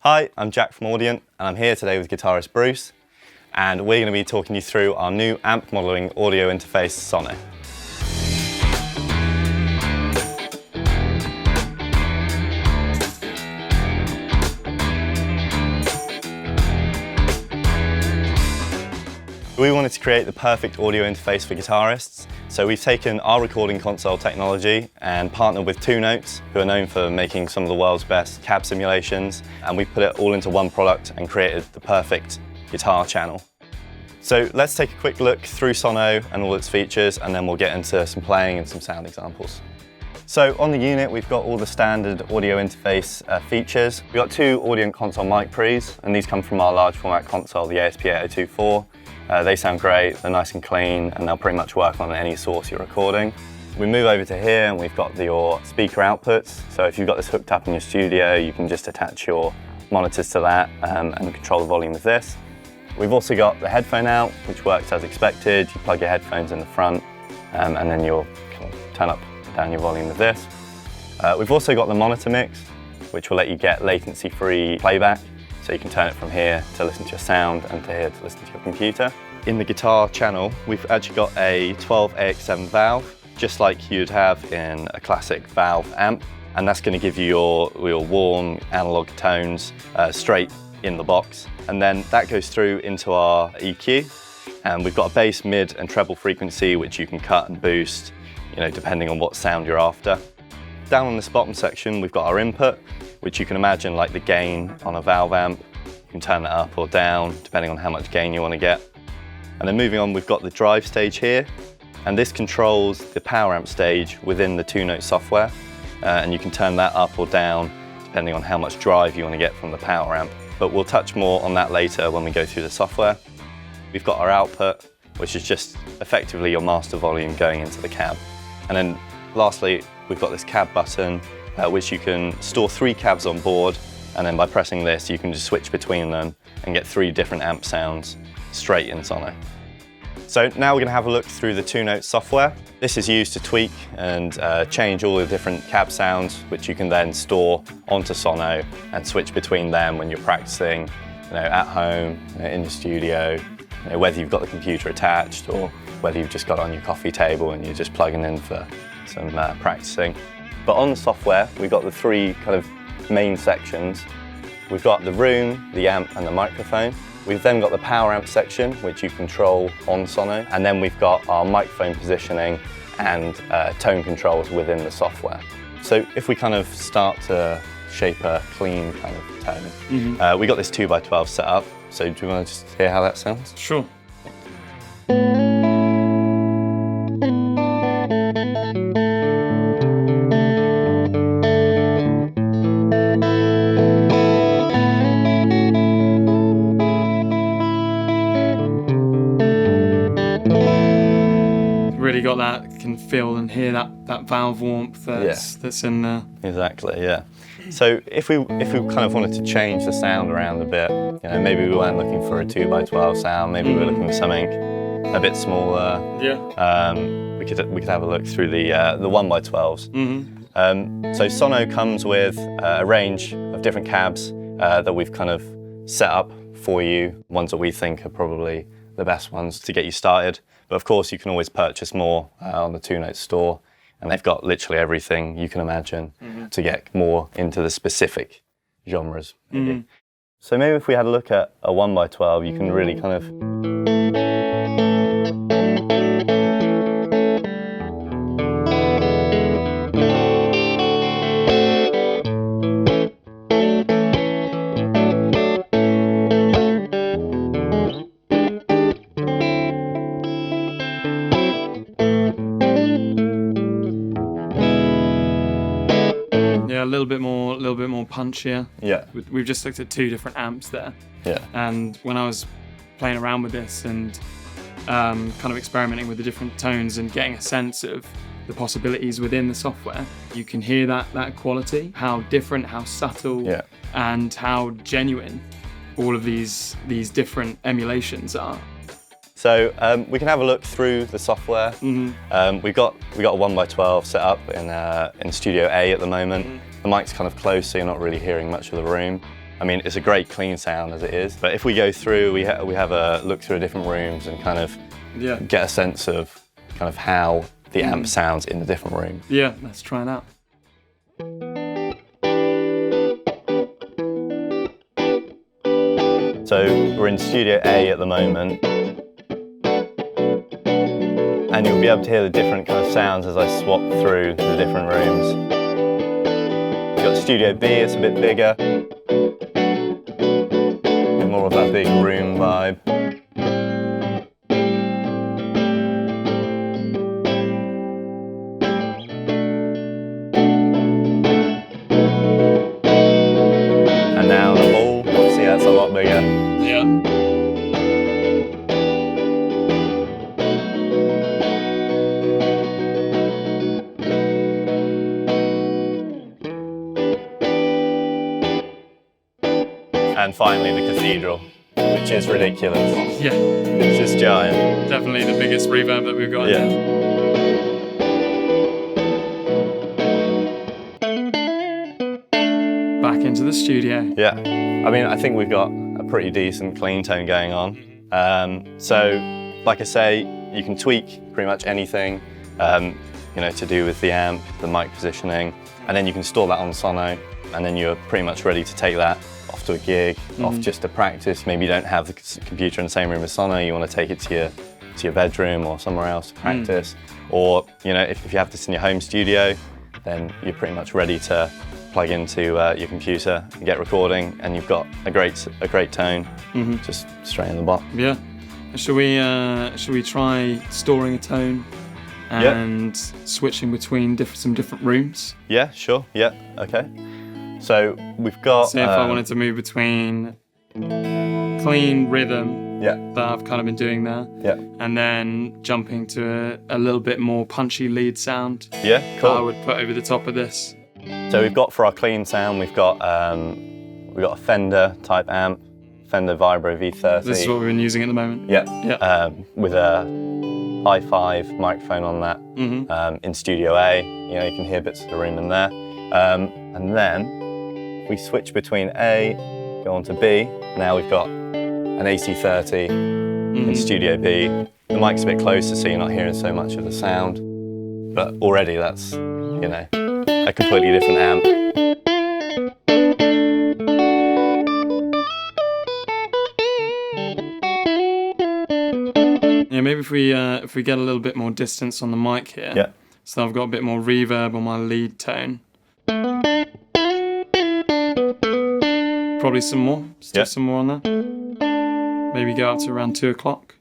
Hi, I'm Jack from Audient, and I'm here today with guitarist Bruce, and we're going to be talking you through our new amp modelling audio interface, Sono. We wanted to create the perfect audio interface for guitarists, so we've taken our recording console technology and partnered with 2Notes, who are known for making some of the world's best cab simulations, and we put it all into one product and created the perfect guitar channel. So let's take a quick look through Sono and all its features, and then we'll get into some playing and some sound examples. So on the unit, we've got all the standard audio interface features. We've got 2 Audient console mic pre's, and these come from our large format console, the ASP8024. They sound great, they're nice and clean, and they'll pretty much work on any source you're recording. We move over to here and we've got your speaker outputs. So if you've got this hooked up in your studio, you can just attach your monitors to that and control the volume with this. We've also got the headphone out, which works as expected. You plug your headphones in the front and then you'll turn up and down your volume with this. We've also got the monitor mix, which will let you get latency-free playback. So you can turn it from here to listen to your sound and to here to listen to your computer. In the guitar channel, we've actually got a 12AX7 valve, just like you'd have in a classic valve amp. And that's going to give you your warm analog tones straight in the box. And then that goes through into our EQ. And we've got a bass, mid and treble frequency, which you can cut and boost, depending on what sound you're after. Down on this bottom section, we've got our input, which you can imagine like the gain on a valve amp. You can turn that up or down, depending on how much gain you want to get. And then moving on, we've got the drive stage here, and this controls the power amp stage within the 2Note software, and you can turn that up or down, depending on how much drive you want to get from the power amp. But we'll touch more on that later when we go through the software. We've got our output, which is just effectively your master volume going into the cab. And then lastly, we've got this cab button, which you can store 3 cabs on board, and then by pressing this, you can just switch between them and get 3 different amp sounds straight in Sono. So now we're going to have a look through the 2Note software. This is used to tweak and change all the different cab sounds, which you can then store onto Sono and switch between them when you're practicing, at home, in your studio, whether you've got the computer attached or whether you've just got it on your coffee table and you're just plugging in for some practicing. But on the software, we've got the 3 kind of main sections. We've got the room, the amp and the microphone. We've then got the power amp section, which you control on Sono. And then we've got our microphone positioning and tone controls within the software. So if we kind of start to shape a clean kind of tone, we got this 2x12 set up. So do you want to just hear how that sounds? Sure. Really got that, can feel and hear that valve warmth that's in there. Exactly, yeah. So if we kind of wanted to change the sound around a bit, maybe we weren't looking for a 2x12 sound, maybe we were looking for something a bit smaller. Yeah. We could have a look through the 1x12s. So Sono comes with a range of different cabs that we've kind of set up for you, ones that we think are probably the best ones to get you started. But of course, you can always purchase more on the 2Note store, and they've got literally everything you can imagine to get more into the specific genres. Maybe. So maybe if we had a look at a 1x12, you can really kind of... Yeah, a little bit more punchier. Yeah. We've just looked at 2 different amps there. Yeah. And when I was playing around with this and kind of experimenting with the different tones and getting a sense of the possibilities within the software, you can hear that quality, how different, how subtle, and how genuine all of these different emulations are. So we can have a look through the software. We've got a 1x12 set up in Studio A at the moment. The mic's kind of close, so you're not really hearing much of the room. I mean, it's a great clean sound as it is, but if we go through, we have a look through the different rooms and kind of get a sense of kind of how the amp sounds in the different rooms. Yeah, let's try it out. So we're in Studio A at the moment, and you'll be able to hear the different kind of sounds as I swap through the different rooms. We've got Studio B, it's a bit bigger, a bit more of that big room vibe. And now the hall, obviously that's a lot bigger. Yeah. And finally the cathedral, which is ridiculous. Yeah. It's just giant. Definitely the biggest reverb that we've got. Yeah. Back into the studio. Yeah. I mean, I think we've got a pretty decent clean tone going on. So, like I say, you can tweak pretty much anything, you know, to do with the amp, the mic positioning, and then you can store that on Sono, and then you're pretty much ready to take that off to a gig, off just to practice. Maybe you don't have the computer in the same room as Sono, you want to take it to your bedroom or somewhere else to practice. Or, you know, if you have this in your home studio, then you're pretty much ready to plug into your computer and get recording, and you've got a great tone, just straight in the box. Yeah. Should we try storing a tone and switching between some different rooms? Yeah, sure. Yeah, okay. So we've got. See if I wanted to move between clean rhythm that I've kind of been doing there, and then jumping to a little bit more punchy lead sound. Yeah, cool. That I would put over the top of this. So we've got for our clean sound, we've got a Fender type amp, Fender Vibro V30. This is what we've been using at the moment. Yeah. With a i5 microphone on that in Studio A. You know, you can hear bits of the room in there. And then we switch between A, go on to B. Now we've got an AC30 in Studio B. The mic's a bit closer, so you're not hearing so much of the sound. But already that's, you know, a completely different amp. Yeah, maybe if we get a little bit more distance on the mic here. Yeah. So I've got a bit more reverb on my lead tone. Probably some more. Still some more on there. Maybe go up to around 2 o'clock.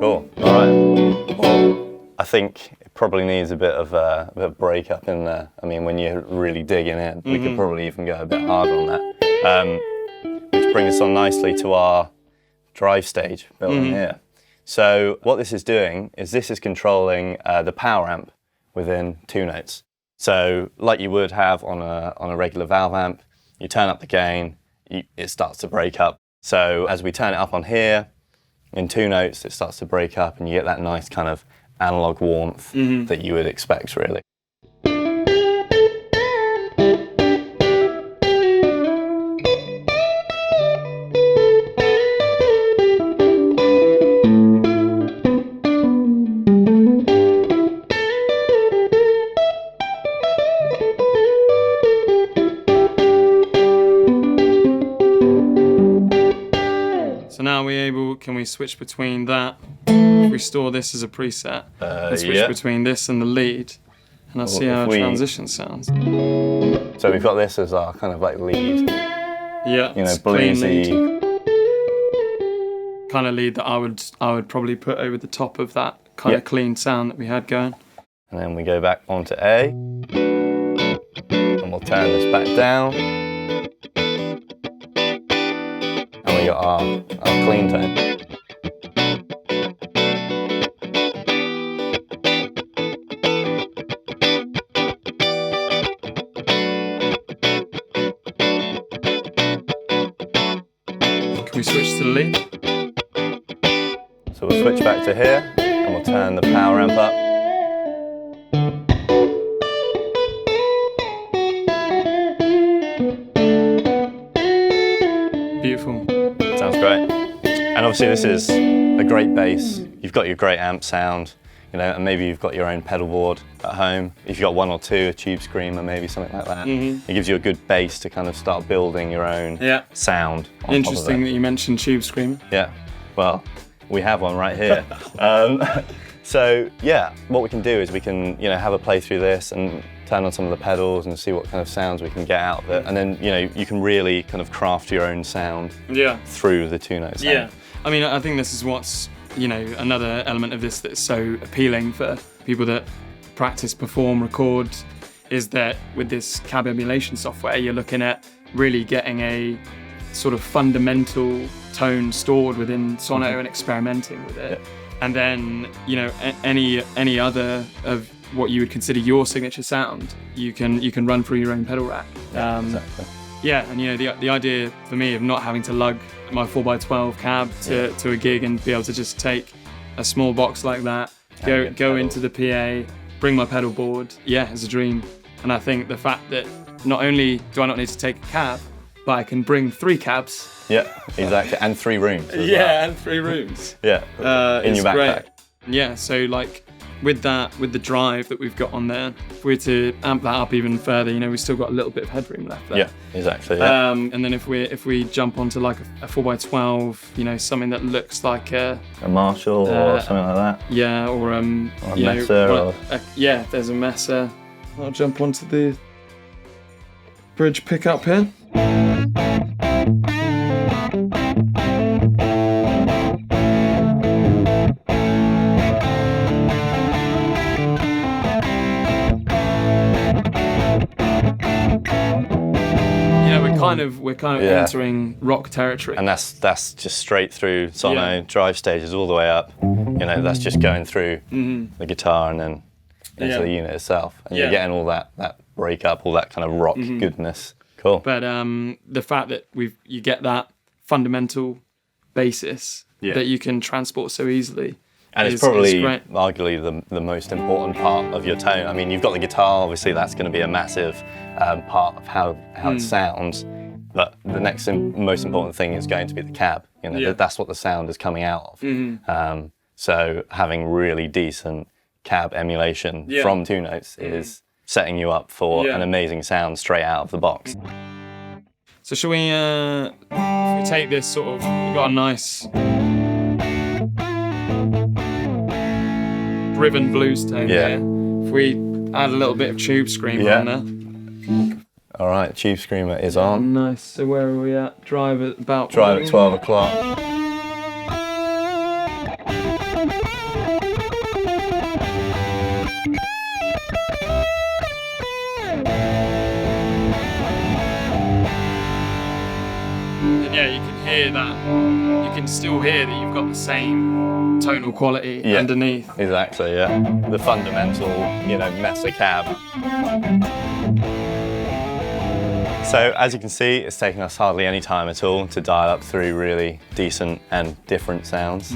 Cool. All right. Well, I think it probably needs a bit of a break up in there. I mean, when you're really digging in, we could probably even go a bit harder on that. Which brings us on nicely to our drive stage built in here. So what this is doing is this is controlling the power amp within 2 notes. So like you would have on a regular valve amp, you turn up the gain, it starts to break up. So as we turn it up on here, in 2 notes, it starts to break up, and you get that nice kind of analog warmth that you would expect, really. So now can we switch between that? If we store this as a preset, and switch between this and the lead, and I'll see how our transition sounds. So we've got this as our kind of like lead. Yeah, you know, bluesy kind of lead that I would probably put over the top of that kind of clean sound that we had going. And then we go back onto A, and we'll turn this back down. And we got our clean tone. Can we switch to the lead? So we'll switch back to here, and we'll turn the power amp up. And obviously this is a great bass. You've got your great amp sound, you know, and maybe you've got your own pedal board at home. If you've got one or two, a tube screamer, maybe something like that. It gives you a good base to kind of start building your own sound on Interesting top of that you mentioned tube screamer. Yeah, well, we have one right here. So yeah, what we can do is we can, you know, have a play through this and turn on some of the pedals and see what kind of sounds we can get out of it. And then, you know, you can really kind of craft your own sound through the two-note sound. Yeah, I mean, I think this is what's, you know, another element of this that's so appealing for people that practice, perform, record, is that with this cab emulation software, you're looking at really getting a sort of fundamental tone stored within Sono and experimenting with it. And then, you know, any other of what you would consider your signature sound, you can run through your own pedal rack. Exactly. Yeah, and you know, the idea for me of not having to lug my 4x12 cab to a gig and be able to just take a small box like that, go into the PA, bring my pedal board, is a dream. And I think the fact that not only do I not need to take a cab, but I can bring 3 cabs. Yeah, exactly, and 3 rooms. And 3 rooms. In your backpack. Great. Yeah, so like with the drive that we've got on there, if we were to amp that up even further, you know, we've still got a little bit of headroom left there. Yeah, exactly. And then if we jump onto like a 4x12, you know, something that looks like a Marshall or something like that. Yeah, or a Messer. There's a Messer. I'll jump onto the bridge pickup here. We're kind of entering rock territory, and that's just straight through Sono drive stages all the way up. You know, that's just going through the guitar and then into the unit itself, and you're getting all that break up, all that kind of rock goodness. Cool. But the fact that you get that fundamental basis that you can transport so easily. And it's probably arguably the most important part of your tone. I mean, you've got the guitar, obviously that's going to be a massive part of how it sounds, but the next most important thing is going to be the cab. You know, that's what the sound is coming out of. So having really decent cab emulation from two notes is setting you up for an amazing sound straight out of the box. So shall we, if we take this sort of, we've got a nice driven blues tone here. If we add a little bit of tube screamer on there. All right, tube screamer is on. Nice. So where are we at? Drive at 12 o'clock. And you can hear that. You can still hear that you've got the same tonal quality underneath. Exactly, the fundamental, you know, Messer cab. So as you can see, it's taken us hardly any time at all to dial up through really decent and different sounds.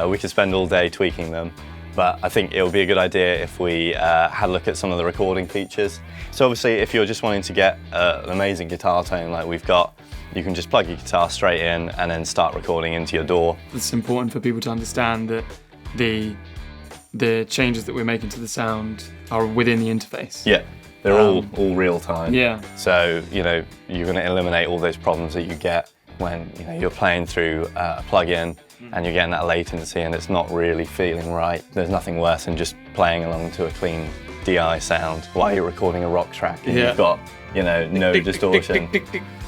We could spend all day tweaking them, but I think it would be a good idea if we had a look at some of the recording features. So obviously, if you're just wanting to get an amazing guitar tone like we've got, you can just plug your guitar straight in and then start recording into your DAW. It's important for people to understand that the changes that we're making to the sound are within the interface. Yeah, they're all real time. Yeah. So, you know, you're going to eliminate all those problems that you get when, you know, you're playing through a plug-in and you're getting that latency and it's not really feeling right. There's nothing worse than just playing along to a clean DI sound while you're recording a rock track and you've got, you know, no distortion.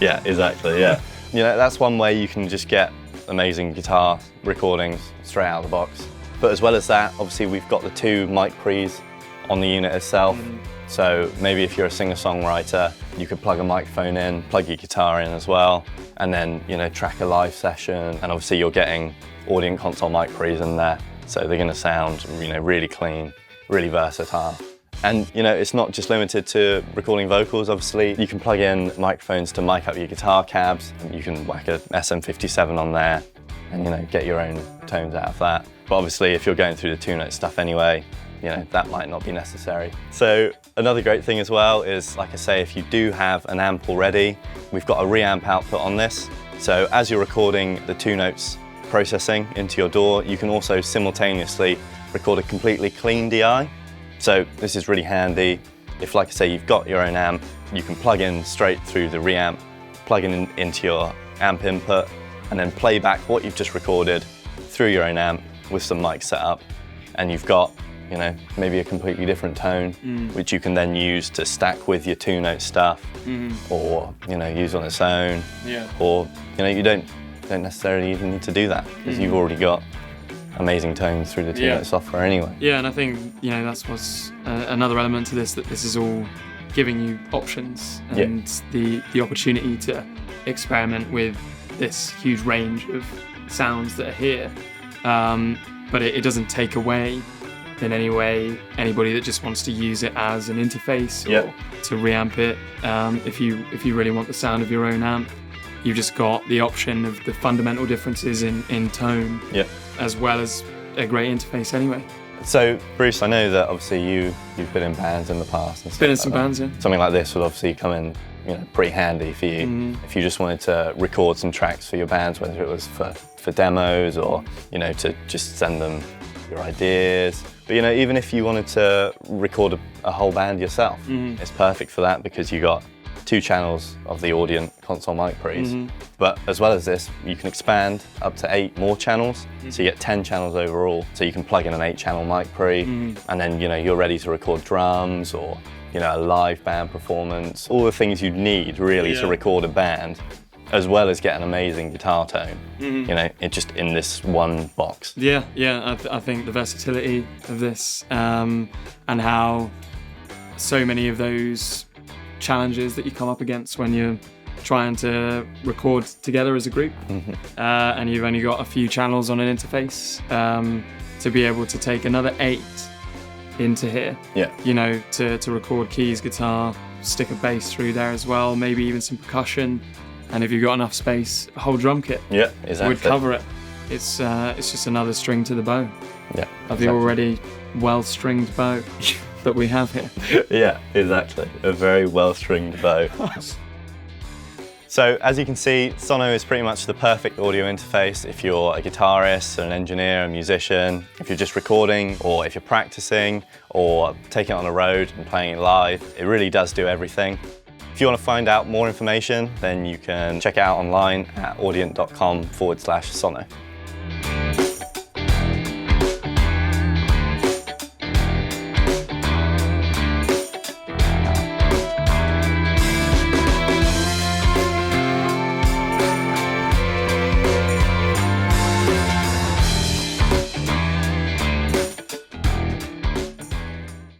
Yeah, exactly, You know, that's one way you can just get amazing guitar recordings straight out of the box. But as well as that, obviously we've got the 2 mic pre's on the unit itself. So maybe if you're a singer-songwriter, you could plug a microphone in, plug your guitar in as well, and then, you know, track a live session. And obviously you're getting Audient console mic pre's in there. So they're gonna sound, you know, really clean, really versatile. And, you know, it's not just limited to recording vocals, obviously. You can plug in microphones to mic up your guitar cabs. You can whack a SM57 on there and, you know, get your own tones out of that. But obviously, if you're going through the two-note stuff anyway, you know, that might not be necessary. So another great thing as well is, like I say, if you do have an amp already, we've got a reamp output on this. So as you're recording the two notes processing into your DAW, you can also simultaneously record a completely clean DI. So this is really handy. If, like I say, you've got your own amp, you can plug in straight through the reamp, plug in into your amp input, and then play back what you've just recorded through your own amp with some mics set up, and you've got, you know, maybe a completely different tone, which you can then use to stack with your two-note stuff, or, you know, use on its own, or, you know, you don't necessarily even need to do that because you've already got amazing tones through the two-note software anyway. Yeah, and I think, you know, that's what's another element to this, that this is all giving you options and the opportunity to experiment with this huge range of sounds that are here. But it doesn't take away in any way anybody that just wants to use it as an interface or to reamp it. If you really want the sound of your own amp, you've just got the option of the fundamental differences in tone, as well as a great interface anyway. So Bruce, I know that obviously you've been in bands in the past and stuff. Been in some bands, Something like this would obviously come in, you know, pretty handy for you if you just wanted to record some tracks for your bands, whether it was for demos or, you know, to just send them your ideas. But, you know, even if you wanted to record a whole band yourself, it's perfect for that because you got 2 channels of the Audient console mic pre's. But as well as this, you can expand up to 8 more channels, so you get 10 channels overall. So you can plug in an 8-channel mic pre, and then, you know, you're ready to record drums or, you know, a live band performance, all the things you'd need really to record a band, as well as get an amazing guitar tone, you know, it just in this one box. I think the versatility of this and how so many of those challenges that you come up against when you're trying to record together as a group, and you've only got a few channels on an interface, to be able to take another 8 into here, you know, to record keys, guitar, stick a bass through there as well, maybe even some percussion, and if you've got enough space, a whole drum kit would cover it. It's just another string to the bow of the already well-stringed bow that we have here. Yeah, exactly. A very well-stringed bow. So as you can see, Sono is pretty much the perfect audio interface if you're a guitarist, an engineer, a musician, if you're just recording, or if you're practicing, or taking it on the road and playing it live. It really does do everything. If you want to find out more information, then you can check it out online at audient.com/Sono.